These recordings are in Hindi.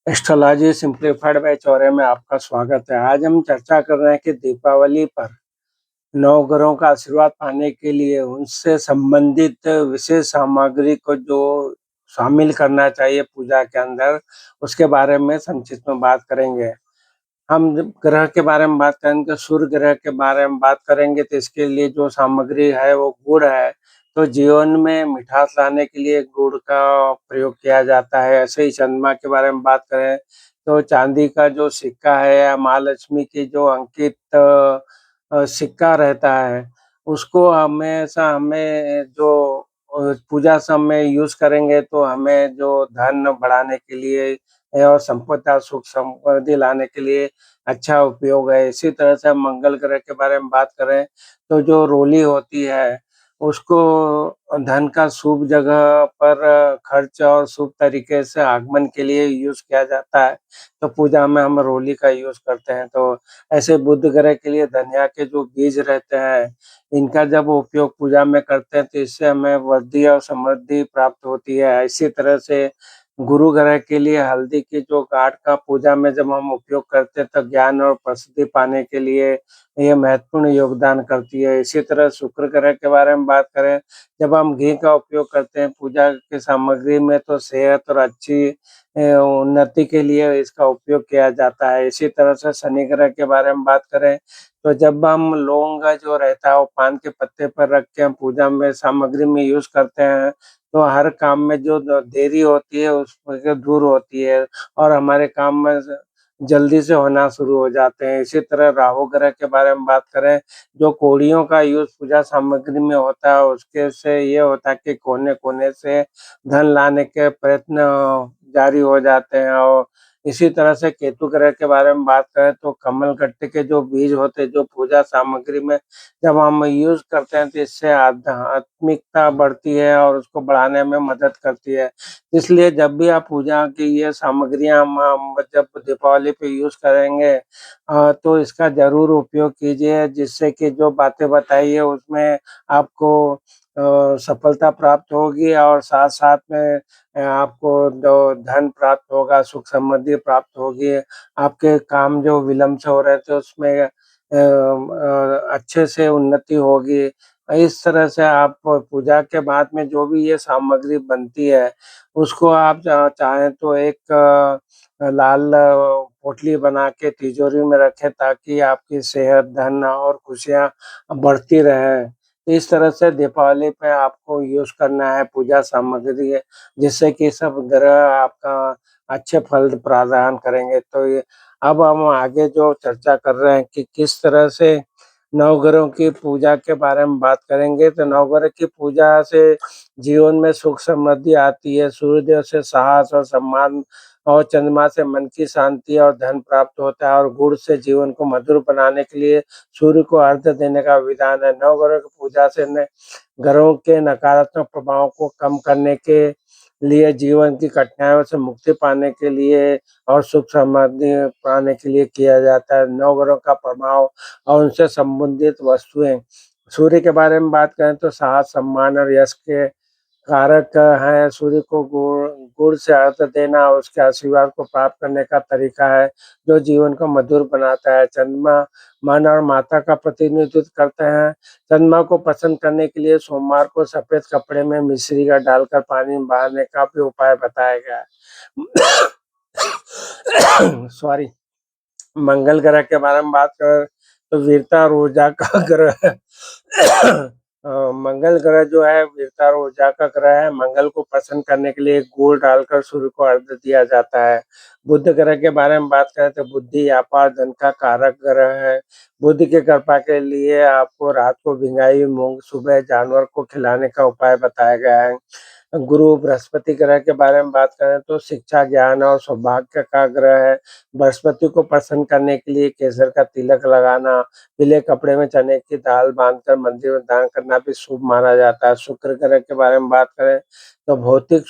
एस्ट्रोलॉजी सिंप्लीफाइड बाय चौरे में आपका स्वागत है। आज हम चर्चा कर रहे हैं कि दीपावली पर नवग्रहों का आशीर्वाद पाने के लिए उनसे संबंधित विशेष सामग्री को जो शामिल करना चाहिए पूजा के अंदर, उसके बारे में संक्षिप्त में बात करेंगे। हम जब ग्रह के बारे में बात करेंगे, सूर्य ग्रह के बारे में बात करेंगे, तो इसके लिए जो सामग्री है वो गुड़ है। तो जीवन में मिठास लाने के लिए गुड़ का प्रयोग किया जाता है। ऐसे ही चंद्रमा के बारे में बात करें तो चांदी का जो सिक्का है या महालक्ष्मी की जो अंकित सिक्का रहता है, उसको हमेशा हमें जो पूजा समय यूज़ करेंगे तो हमें जो धन बढ़ाने के लिए और संपदा सुख समृद्धि लाने के लिए अच्छा उपयोग है। इसी तरह से हम मंगल ग्रह के बारे में बात करें तो जो रोली होती है, उसको धन का शुभ जगह पर खर्च और शुभ तरीके से आगमन के लिए यूज़ किया जाता है। तो पूजा में हम रोली का यूज़ करते हैं। तो ऐसे बुध ग्रह के लिए धनिया के जो बीज रहते हैं, इनका जब उपयोग पूजा में करते हैं तो इससे हमें वृद्धि और समृद्धि प्राप्त होती है। इसी तरह से गुरु ग्रह के लिए हल्दी की जो गाँठ का पूजा में जब हम उपयोग करते हैं तो ज्ञान और प्रसिद्धि पाने के लिए ये महत्वपूर्ण योगदान करती है। इसी तरह शुक्र ग्रह के बारे में बात करें, जब हम घी का उपयोग करते हैं पूजा की सामग्री में तो सेहत और अच्छी उन्नति के लिए इसका उपयोग किया जाता है। इसी तरह से शनि ग्रह के बारे में बात करें, तो जब हम लौंग जो रहता है वो पान के पत्ते पर रख के हम पूजा में सामग्री में यूज़ करते हैं, तो हर काम में जो देरी होती है उसमें दूर होती है और हमारे काम में जल्दी से होना शुरू हो जाते हैं। इसी तरह राहु ग्रह के बारे में बात करें, जो कौड़ियों का यूज़ पूजा सामग्री में होता है, उसके से ये होता है कि कोने-कोने से धन लाने के प्रयत्न जारी हो जाते हैं। और इसी तरह से केतु ग्रह के बारे में बात करें तो कमलगट्टे के जो बीज होते हैं, जो पूजा सामग्री में जब हम यूज़ करते हैं तो इससे आध्यात्मिकता बढ़ती है और उसको बढ़ाने में मदद करती है। इसलिए जब भी आप पूजा की ये सामग्रियाँ हम जब दीपावली पे यूज़ करेंगे तो इसका ज़रूर उपयोग कीजिए, जिससे कि जो बातें बताई है उसमें आपको सफलता प्राप्त होगी और साथ-साथ में आपको जो धन प्राप्त होगा, सुख समृद्धि प्राप्त होगी। आपके काम जो विलम्ब से हो रहे थे उसमें अच्छे से उन्नति होगी। इस तरह से आप पूजा के बाद में जो भी ये सामग्री बनती है, उसको आप चाहें तो एक लाल पोटली बना के तिजोरी में रखें ताकि आपकी सेहत, धन और खुशियाँ बढ़ती रहें। इस तरह से दीपावली पे आपको यूज़ करना है पूजा सामग्री है, जिससे कि सब ग्रह आपका अच्छे फल प्रदान करेंगे। तो ये अब हम आगे जो चर्चा कर रहे हैं कि किस तरह से नवग्रहों की पूजा के बारे में बात करेंगे, तो नवग्रह की पूजा से जीवन में सुख समृद्धि आती है, सूर्यदेव से साहस और सम्मान और चंद्रमा से मन की शांति और धन प्राप्त होता है और गुड़ से जीवन को मधुर बनाने के लिए सूर्य को अर्घ्य देने का विधान है। नवग्रह की पूजा से न ग्रहों के नकारात्मक प्रभावों को कम करने के लिए, जीवन की कठिनाइयों से मुक्ति पाने के लिए और सुख समृद्धि पाने के लिए किया जाता है। नवग्रहों का प्रभाव और उनसे संबंधित वस्तुएँ, सूर्य के बारे में बात करें तो साहस, सम्मान और यश के कारक हैं। सूर्य को गुड़ से अर्घ्य देना उसके आशीर्वाद को प्राप्त करने का तरीका है, जो जीवन को मधुर बनाता है। चंद्रमा मन और माता का प्रतिनिधित्व करते हैं। चंद्रमा को प्रसन्न करने के लिए सोमवार को सफ़ेद कपड़े में मिश्री का डालकर पानी में बहाने का भी उपाय बताया गया है। सॉरी। मंगल ग्रह के बारे में बात करें तो वीरता और ऊर्जा का ग्रह है। मंगल ग्रह जो है वीरता और ऊर्जा का ग्रह है। मंगल को प्रसन्न करने के लिए गुड़ डालकर सूर्य को अर्घ्य दिया जाता है। बुध ग्रह के बारे में बात करें तो बुद्धि, व्यापार, धन का कारक ग्रह है। बुध की कृपा के लिए आपको रात को भिंगाई हुई मूँग सुबह जानवर को खिलाने का उपाय बताया गया है। गुरु बृहस्पति ग्रह के बारे में बात करें तो शिक्षा, ज्ञान और सौभाग्य का ग्रह है। बृहस्पति को प्रसन्न करने के लिए केसर का तिलक लगाना, पीले कपड़े में चने की दाल बाँधकर मंदिर में दान करना भी शुभ माना जाता है। शुक्र ग्रह के बारे में बात करें तो भौतिक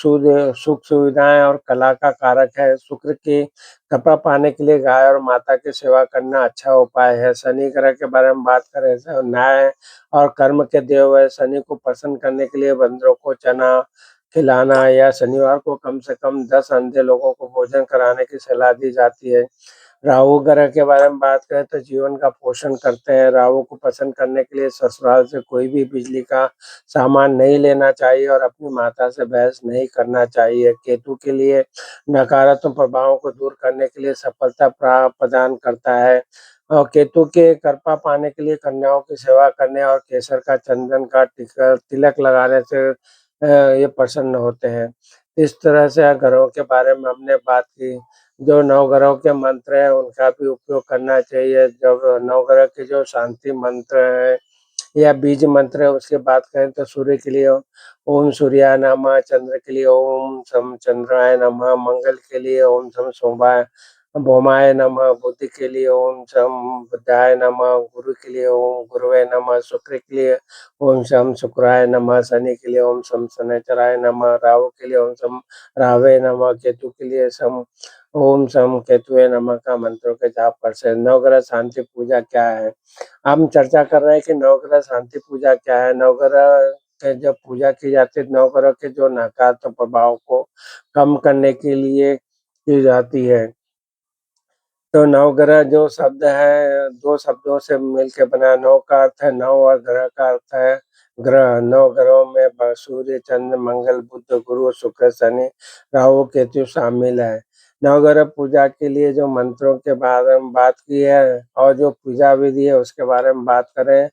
सुख सुविधाएँ और कला का कारक है। शुक्र की कृपा पाने के लिए गाय और माता की सेवा करना अच्छा उपाय है। शनि ग्रह के बारे में बात करें तो न्याय और कर्म के देव है। शनि को प्रसन्न करने के लिए बंदरों को चना खिलाना या शनिवार को कम से कम 10 अंधे लोगों को भोजन कराने की सलाह दी जाती है। राहु ग्रह के बारे में बात करें तो जीवन का पोषण करते हैं। राहु को पसंद करने के लिए ससुराल से कोई भी बिजली का सामान नहीं लेना चाहिए और अपनी माता से बहस नहीं करना चाहिए। केतु के लिए नकारात्मक प्रभावों को दूर करने के लिए सफलता प्रदान करता है और केतु के कृपा पाने के लिए कन्याओं की सेवा करने और केसर का चंदन का तिलक लगाने से ये प्रसन्न होते हैं। इस तरह से ग्रहों के बारे में हमने बात की। जो नवग्रहों के मंत्र हैं उनका भी उपयोग करना चाहिए। जब नवग्रह के जो शांति मंत्र हैं या बीज मंत्र है उसकी बात करें तो सूर्य के लिए ओम सूर्याय नमः, चंद्र के लिए ओम सम चंद्राय नमः, मंगल के लिए ओम सम सोमाय भौमाय नमः, बुध के लिए ओम सम बुधाय नमः, गुरु के लिए ओम गुरुवे नमः, शुक्र के लिए ओम सम शुक्राय नमः, शनि के लिए ओम सम शनिचराय नमः, राहु के लिए ओम सम राहवे नमः, केतु के लिए सम ओम सम केतुवे नमः का मंत्रों के जाप कर सकते। नवग्रह शांति पूजा क्या है? हम चर्चा कर रहे हैं कि नवग्रह शांति पूजा क्या है। नवग्रह के जब पूजा की जाती है, नवग्रह के जो नकारात्मक प्रभाव को कम करने के लिए की जाती है। तो नवग्रह जो शब्द है 2 शब्दों से मिलके बना। नव का अर्थ है नव और ग्रह का अर्थ है ग्रह। 9 ग्रहों में सूर्य, चंद्र, मंगल, बुध, गुरु, शुक्र, शनि, राहु, केतु शामिल है। नवग्रह पूजा के लिए जो मंत्रों के बारे में बात की है और जो पूजा विधि है उसके बारे में बात करें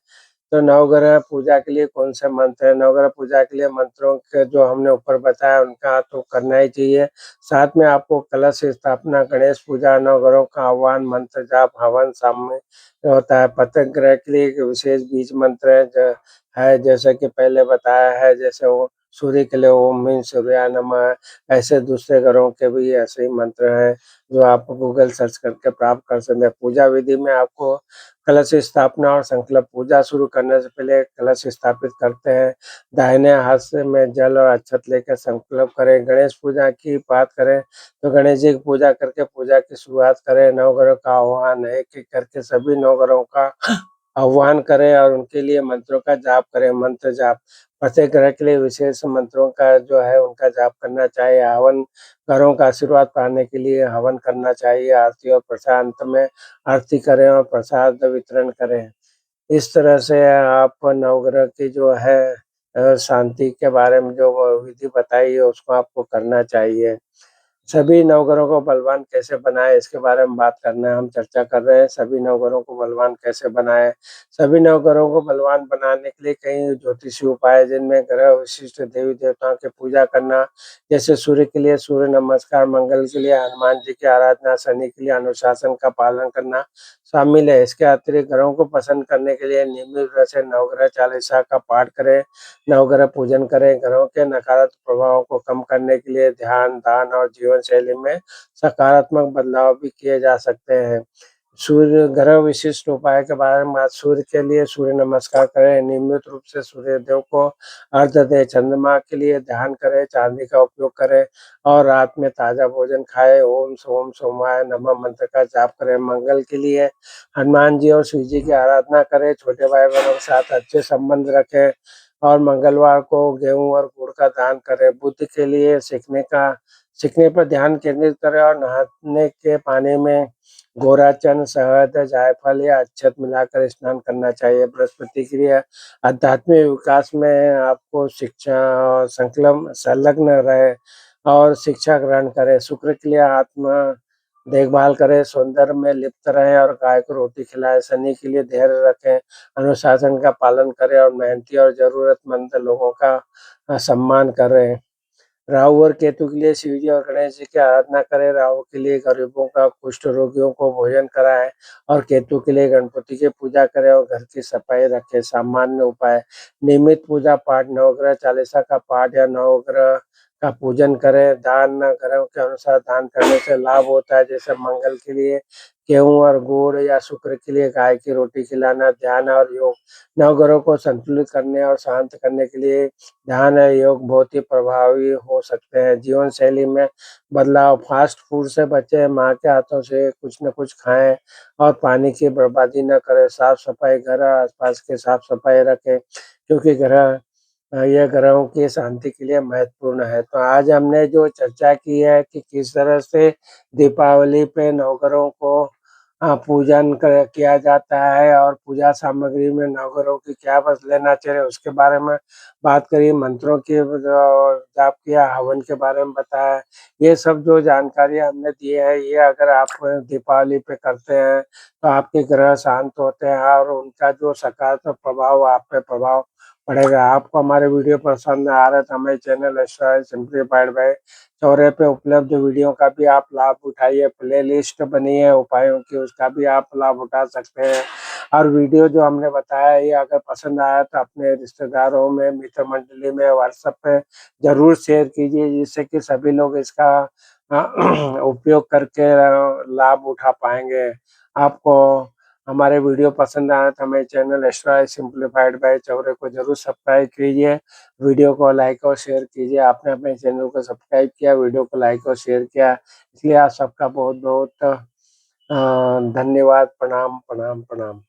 तो नवग्रह पूजा के लिए कौन से मंत्र हैं? नवग्रह पूजा के लिए मंत्रों के जो हमने ऊपर बताया उनका तो करना ही चाहिए। साथ में आपको कलश स्थापना, गणेश पूजा, नवग्रहों का आह्वान, मंत्र जाप, हवन शामिल होता है। प्रत्येक ग्रह के लिए एक विशेष बीज मंत्र है जैसे कि पहले बताया है। जैसे वो सूर्य के लिए ओम ह्रीं सूर्याय नमः, ऐसे दूसरे ग्रहों के भी ऐसे ही मंत्र हैं जो आप गूगल सर्च करके प्राप्त कर सकते हैं। पूजा विधि में आपको कलश स्थापना और संकल्प। पूजा शुरू करने से पहले कलश स्थापित करते हैं। दाहिने हाथ से में जल और अक्षत लेकर संकल्प करें। गणेश पूजा की बात करें तो गणेश जी की पूजा करके पूजा की शुरुआत करें। नवग्रह का आह्वान एक-एक करके सभी नवग्रहों का आह्वान करें और उनके लिए मंत्रों का जाप करें। मंत्र जाप प्रत्येक ग्रह के लिए विशेष मंत्रों का जो है उनका जाप करना चाहिए। हवन ग्रहों का आशीर्वाद पाने के लिए हवन करना चाहिए। आरती और प्रसाद अंत में आरती करें और प्रसाद वितरण करें। इस तरह से आप नवग्रह की जो है शांति के बारे में जो विधि बताई है उसको आपको करना चाहिए। सभी नवग्रहों को बलवान कैसे बनाएँ इसके बारे में बात करना है, हम चर्चा कर रहे हैं। सभी नवग्रहों को बलवान कैसे बनाएँ? सभी नवग्रहों को बलवान बनाने के लिए कई ज्योतिषीय उपाय हैं जिनमें ग्रह विशिष्ट देवी-देवताओं की पूजा करना, जैसे सूर्य के लिए सूर्य नमस्कार, मंगल के लिए हनुमान जी की आराधना, शनि के लिए अनुशासन का पालन करना शामिल है। इसके अतिरिक्त ग्रहों को पसंद करने के लिए नियमित रूप से नवग्रह चालीसा का पाठ करें, नवग्रह पूजन करें। ग्रहों के नकारात्मक प्रभावों को कम करने के लिए ध्यान, दान और जीवन शैली में सकारात्मक बदलाव भी किए जा सकते हैं। सूर्य ग्रह विशिष्ट उपाय के बारे में बात। सूर्य के लिए सूर्य नमस्कार करें, नियमित रूप से सूर्यदेव को अर्घ्य दें। चंद्रमा के लिए ध्यान करें, चांदी का उपयोग करें और रात में ताज़ा भोजन खाएँ। ओम सोमाय नमः मंत्र का जाप करें। मंगल के लिए हनुमान जी और शिव जी की आराधना करें। छोटे भाई-बहनों के साथ अच्छे संबंध रखें और मंगलवार को गेहूँ और गुड़ का दान करें। बुध के लिए सीखने पर ध्यान केंद्रित करें और नहाने के पानी में गोराचन, शहद, जायफल या अक्षत मिलाकर स्नान करना चाहिए। बृहस्पति के लिए आध्यात्मिक विकास में आपको शिक्षा और संलग्न रहे और शिक्षा ग्रहण करें। शुक्र के लिए आत्मा देखभाल करें, सौंदर्य में लिप्त रहें और गाय को रोटी खिलाएँ। शनि के लिए धैर्य रखें, अनुशासन का पालन करें और मेहनती और ज़रूरतमंद लोगों का सम्मान करें। राहु और केतु के लिए शिव जी और गणेश जी की आराधना करें। राहु के लिए गरीबों का, कुष्ठ रोगियों को भोजन कराएँ और केतु के लिए गणपति की पूजा करें और घर की सफाई रखें। सामान्य उपाय: नियमित पूजा पाठ, नवग्रह चालीसा का पाठ या नवग्रह का पूजन करें। दान ग्रहों के अनुसार दान करने से लाभ होता है, जैसे मंगल के लिए गेहूँ और गुड़ या शुक्र के लिए गाय की रोटी खिलाना। ध्यान और योग नवग्रहों को संतुलित करने और शांत करने के लिए ध्यान है योग बहुत ही प्रभावी हो सकते हैं। जीवन शैली में बदलाव: फास्ट फूड से बचें, माँ के हाथों से कुछ न कुछ खाएँ और पानी की बर्बादी न करें। साफ-सफाई, घर और आस-पास की साफ-सफाई रखें क्योंकि ग्रह ये ग्रहों की शांति के लिए महत्वपूर्ण है। तो आज हमने जो चर्चा की है कि किस तरह से दीपावली पे नवग्रहों को पूजन किया जाता है और पूजा सामग्री में नवग्रहों की क्या बस लेना चाहिए उसके बारे में बात करी, मंत्रों की जाप किया, हवन के बारे में बताया। ये सब जो जानकारी हमने दी है, ये अगर आप दीपावली पे करते हैं तो आपके ग्रह शांत होते हैं और उनका जो सकारात्मक प्रभाव आप पे प्रभाव पड़ेगा। आपको हमारे वीडियो पसंद आ रहा है तो हमारे channel extra simplified by Chaure पे उपलब्ध वीडियो का भी आप लाभ उठाइए। प्लेलिस्ट बनी है उपायों की, उसका भी आप लाभ उठा सकते हैं। और वीडियो जो हमने बताया ये अगर पसंद आया तो अपने रिश्तेदारों में, मित्र मंडली में, व्हाट्सएप पे ज़रूर शेयर कीजिए जिससे कि सभी लोग इसका उपयोग करके लाभ उठा पाएँगे। आपको हमारे वीडियो पसंद आए तो हमें channel extra simplified by Chaure को ज़रूर सब्सक्राइब कीजिए। वीडियो को लाइक और शेयर कीजिए। आपने अपने चैनल को सब्सक्राइब किया, वीडियो को लाइक और शेयर किया, इसलिए आप सबका बहुत-बहुत धन्यवाद। प्रणाम, प्रणाम, प्रणाम।